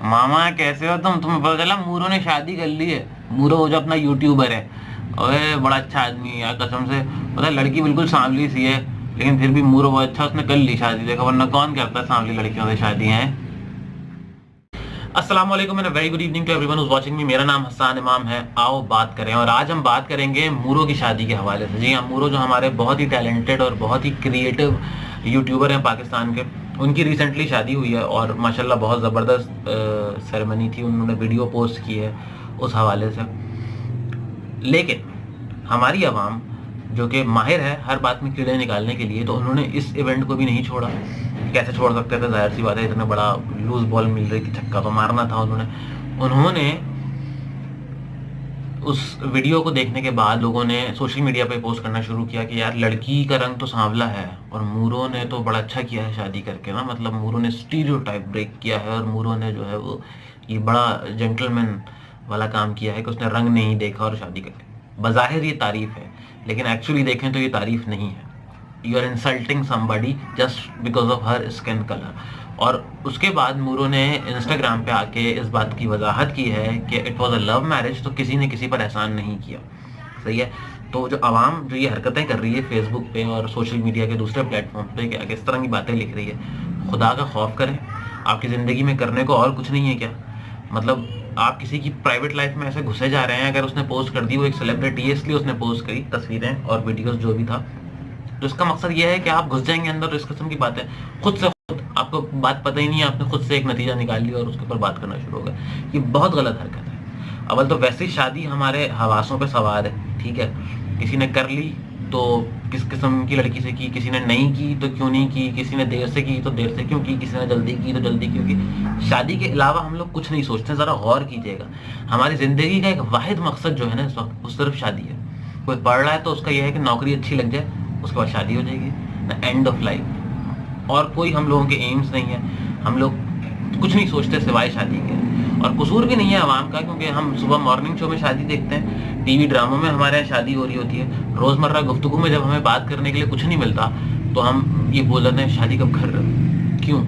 मामा कैसे हो तुम? तुम्हें पता चला मूरो ने शादी कर ली है। मूरो वो जो अपना यूट्यूबर है, ओए बड़ा अच्छा आदमी है यार, कसम से। पता है लड़की बिल्कुल सांवली सी है, लेकिन फिर भी मूरो बहुत अच्छा, उसने कर ली शादी। देखो वरना कौन करता है सांवली लड़कियों से शादी है। अस्सलाम वालेकुम and very good evening to everyone who's watching me. मेरा नाम हसन इमाम है। आओ बात करें, और आज हम बात करेंगे मूरो की शादी के हवाले से। जी हाँ, मूरो जो हमारे बहुत ही टैलेंटेड और बहुत ही क्रिएटिव यूट्यूबर हैं पाकिस्तान के, उनकी रिसेंटली शादी हुई है और माशाल्लाह बहुत ज़बरदस्त सेरेमनी थी। उन्होंने वीडियो पोस्ट की है उस हवाले से। लेकिन हमारी आवाम जो कि माहिर है हर बात में कीड़े निकालने के लिए, तो उन्होंने इस इवेंट को भी नहीं छोड़ा। कैसे छोड़ सकते थे? जाहिर सी बात है, इतना बड़ा लूज बॉल मिल रही थी, छक्का तो मारना था। उन्होंने उस वीडियो को देखने के बाद लोगों ने सोशल मीडिया पे पोस्ट करना शुरू किया कि यार लड़की का रंग तो सांवला है और मूरो ने तो बड़ा अच्छा किया है शादी करके ना। मतलब मूरो ने स्टीरियोटाइप ब्रेक किया है और मूरो ने जो है वो ये बड़ा जेंटलमैन वाला काम किया है कि उसने रंग नहीं देखा और शादी करके। बज़ाहिर ये तारीफ है, लेकिन एक्चुअली देखें तो ये तारीफ नहीं है। You are insulting somebody just because of her skin colour. और उसके बाद मूरो ने इंस्टाग्राम पे आके इस बात की वजाहत की है कि it was a love marriage, तो किसी ने किसी पर एहसान नहीं किया। सही है। तो जो आवाम जो ये हरकतें कर रही है फेसबुक पे और सोशल मीडिया के दूसरे प्लेटफॉर्म पे कि किस तरह की बातें लिख रही है, खुदा का खौफ करें। आपकी ज़िंदगी में करने को और कुछ नहीं है क्या? मतलब आप किसी की प्राइवेट लाइफ में ऐसे घुसे जा रहे हैं। अगर उसने पोस्ट कर दी, वो एक सेलिब्रिटी है इसलिए उसने पोस्ट करी तस्वीरें और वीडियोस जो भी था, तो इसका मकसद ये है कि आप घुस जाएंगे अंदर। इस किस्म की बातें खुद से खुद आपको बात पता ही नहीं है, आपने खुद से एक नतीजा निकाल लिया और उसके ऊपर बात करना शुरू हो गया। ये बहुत गलत हरकत है। अव्वल तो वैसी शादी हमारे हवासों पे सवार है, ठीक है। किसी ने कर ली तो किस किस्म की लड़की से की, किसी ने नहीं की तो क्यों नहीं की, किसी ने देर से की तो देर से क्यों की, किसी ने जल्दी की तो जल्दी क्यों की। शादी के अलावा हम लोग कुछ नहीं सोचते। ज़रा गौर कीजिएगा, हमारी ज़िंदगी का एक वाहिद मकसद जो है ना इस वक्त, वो सिर्फ शादी है। कोई पढ़ रहा है तो उसका यह है कि नौकरी अच्छी लग जाए, उसके बाद शादी हो जाएगी ना, एंड ऑफ लाइफ। और कोई हम लोगों के एम्स नहीं है। हम लोग कुछ नहीं सोचते सिवाय शादी के। और कसूर भी नहीं है आवाम का, क्योंकि हम सुबह मॉर्निंग शो में शादी देखते हैं, टीवी ड्रामों में हमारे यहाँ शादी हो रही होती है। रोज़मर्रा गुफ्तगू में जब हमें बात करने के लिए कुछ नहीं मिलता तो हम ये बोल रहे हैं शादी कब कर रहे हो? क्यों?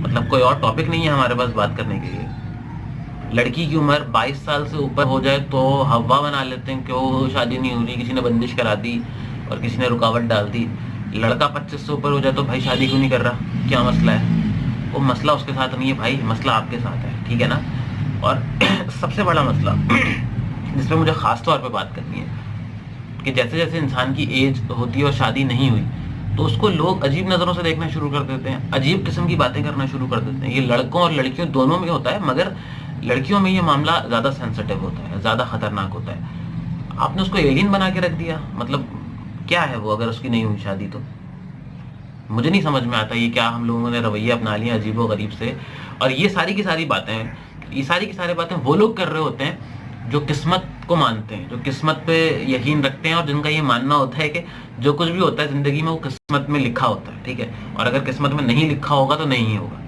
मतलब कोई और टॉपिक नहीं है हमारे पास बात करने के लिए। लड़की की उम्र 22 साल से ऊपर हो जाए तो हवा बना लेते हैं कि वो शादी नहीं हो रही, किसी ने बंदिश करा दी और किसी ने रुकावट डाल दी। लड़का 25 से ऊपर हो जाए तो भाई शादी क्यों नहीं कर रहा, क्या मसला है? वो मसला उसके साथ नहीं है भाई, मसला आपके साथ है, ठीक है ना। और सबसे बड़ा मसला जिस पर मुझे ख़ास तौर पे बात करनी है कि जैसे जैसे इंसान की एज होती है और शादी नहीं हुई तो उसको लोग अजीब नज़रों से देखना शुरू कर देते हैं, अजीब किस्म की बातें करना शुरू कर देते हैं। ये लड़कों और लड़कियों दोनों में होता है, मगर लड़कियों में ये मामला ज़्यादा सेंसिटिव होता है, ज़्यादा ख़तरनाक होता है। आपने उसको एलियन बना के रख दिया। मतलब क्या है वो? अगर उसकी नहीं हुई शादी तो मुझे नहीं समझ में आता ये क्या हम लोगों ने रवैया अपना लिया अजीबो गरीब से। और ये सारी की सारी बातें, ये सारी की सारी बातें वो लोग कर रहे होते हैं जो किस्मत को मानते हैं, जो किस्मत पे यकीन रखते हैं और जिनका ये मानना होता है कि जो कुछ भी होता है ज़िंदगी में वो किस्मत में लिखा होता है, ठीक है। और अगर किस्मत में नहीं लिखा होगा तो नहीं होगा।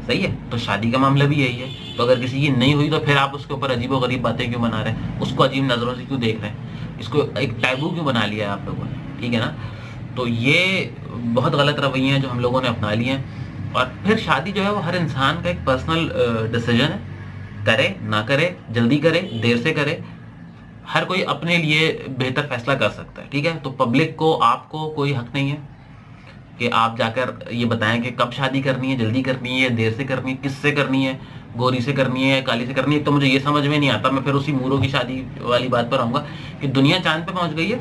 सही है। तो शादी का मामला भी यही है। तो अगर किसी की नहीं हुई तो फिर आप उसके ऊपर अजीबो गरीब बातें क्यों बना रहे हैं? उसको अजीब नज़रों से क्यों देख रहे हैं? इसको एक टैबू क्यों बना लिया है आप लोगों ने? ठीक है ना। तो ये बहुत गलत रवैये हैं जो हम लोगों ने अपना लिए हैं। और फिर शादी जो है वो हर इंसान का एक पर्सनल डिसीजन है। करे ना करे, जल्दी करे देर से करे, हर कोई अपने लिए बेहतर फैसला कर सकता है, ठीक है। तो पब्लिक को, आपको कोई हक नहीं है कि आप जाकर ये बताएं कि कब शादी करनी है, जल्दी करनी है, देर से करनी है, किससे करनी है, गोरी से करनी है, काली से करनी है। तो मुझे ये समझ में नहीं आता। मैं फिर उसी मूरो की शादी वाली बात पर आऊँगा कि दुनिया चांद पे पहुँच गई है,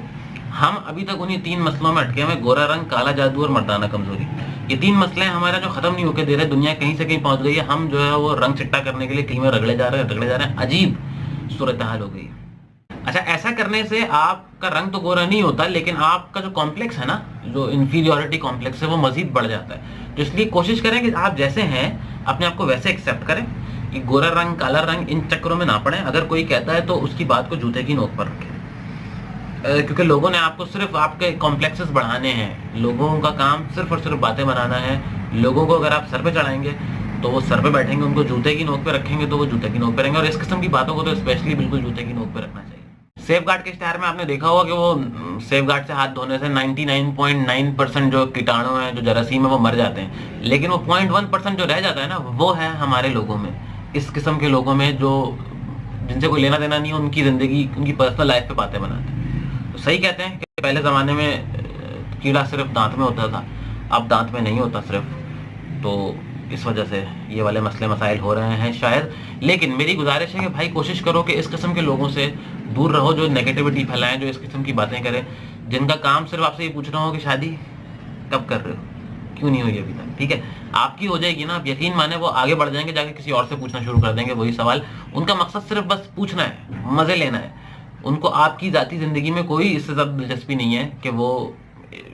हम अभी तक उन्हीं 3 मसलों में अटके हुए, गोरा रंग, काला जादू और मर्दाना कमजोरी। ये 3 मसले हैं हमारा जो खत्म नहीं होके दे रहे। दुनिया कहीं से कहीं पहुंच गई है, हम जो है वो रंग चिट्टा करने के लिए कहीं में रगड़े जा रहे हैं। अजीब सूरत हाल हो गई है। अच्छा, ऐसा करने से आपका रंग तो गोरा नहीं होता, लेकिन आपका जो कॉम्प्लेक्स है ना, जो इन्फीरियोरिटी कॉम्प्लेक्स है, वो मजीद बढ़ जाता है। तो इसलिए कोशिश करें कि आप जैसे हैं अपने आप को वैसे एक्सेप्ट करें। कि गोरा रंग, काला रंग, इन चक्करों में ना पड़े। अगर कोई कहता है तो उसकी बात को जूते की नोक पर रखें, क्योंकि लोगों ने आपको सिर्फ आपके कॉम्प्लेक्सेस बढ़ाने हैं। लोगों का काम सिर्फ और सिर्फ बातें बनाना है। लोगों को अगर आप सर पे चढ़ाएंगे तो वो सर पे बैठेंगे, उनको जूते की नोक पे रखेंगे तो वो जूते की नोक पे रहेंगे। और इस किस्म की बातों को तो स्पेशली बिल्कुल जूते की नोक पे रखना चाहिए। सेफ गार्ड के इश्तेहार में आपने देखा होगा कि वो सेफ गार्ड से हाथ धोने से 99.9% जो कीटाणु हैं, जो जरासीम है, वो मर जाते हैं। लेकिन वो 0.1% जो रह जाता है ना, वो है हमारे लोगों में। इस किस्म के लोगों में जो जिनसे कोई लेना देना नहीं है, उनकी ज़िंदगी, उनकी पर्सनल लाइफ पे बातें बनाते हैं। तो सही कहते हैं कि पहले ज़माने में कीड़ा सिर्फ दांत में होता था, अब दांत में नहीं होता सिर्फ। तो इस वजह से ये वाले मसले मसाइल हो रहे हैं शायद। लेकिन मेरी गुजारिश है कि भाई कोशिश करो कि इस किस्म के लोगों से दूर रहो, जो नेगेटिविटी फैलाएं, जो इस किस्म की बातें करें, जिनका काम सिर्फ आपसे ये पूछना हो कि शादी कब कर रहे हो, क्यों नहीं हुई अभी तक। ठीक है, आपकी हो जाएगी ना, आप यकीन माने वो आगे बढ़ जाएंगे, जाके किसी और से पूछना शुरू कर देंगे वही सवाल। उनका मकसद सिर्फ बस पूछना है, मजे लेना है। उनको आपकी जाती जिंदगी में कोई इससे ज्यादा दिलचस्पी नहीं है कि वो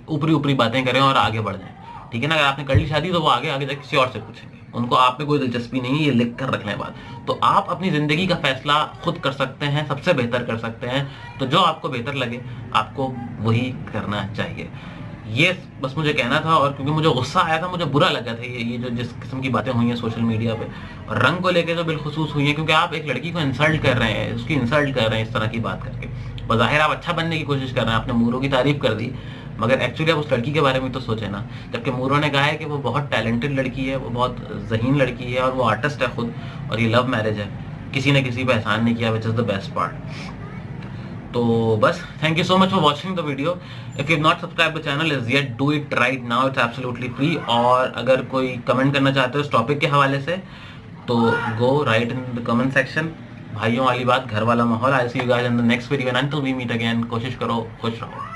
ऊपरी ऊपरी बातें करें और आगे बढ़ जाएं। ठीक है ना, अगर आपने कर ली शादी तो वो आगे आगे जाके किसी और से पूछेंगे, उनको आप में कोई दिलचस्पी नहीं है, ये लिख कर रख लें बात। तो आप अपनी जिंदगी का फैसला खुद कर सकते हैं, सबसे बेहतर कर सकते हैं। तो जो आपको बेहतर लगे आपको वही करना चाहिए। ये बस मुझे कहना था। और क्योंकि मुझे गुस्सा आया था, मुझे बुरा लगा था ये जो जिस किस्म की बातें हुई हैं सोशल मीडिया पे, और रंग को लेके तो बिलखुसूस हुई है, क्योंकि आप एक लड़की को इंसल्ट कर रहे हैं, उसकी इंसल्ट कर रहे हैं इस तरह की बात करके। बज़ाहिर आप अच्छा बनने की कोशिश कर रहे हैं, आपने मूरों की तारीफ कर दी, मगर एक्चुअली आप उस लड़की के बारे में तो सोचे ना। जबकि मूरों ने कहा है कि वो बहुत टैलेंटेड लड़की है, वो बहुत ज़हीन लड़की है, और वो आर्टिस्ट है खुद, और ये लव मैरिज है, किसी ने किसी पर एहसान नहीं किया, which is the best part. तो बस, thank you so much for watching the video. If you not subscribe the channel is yet, do it right now, it's absolutely free. और अगर कोई कमेंट करना चाहते हो इस टॉपिक के हवाले से तो go right in the comment section. भाइयों वाली बात, घर वाला माहौल। I see you guys in the next video and until we meet again. कोशिश करो खुश रहो।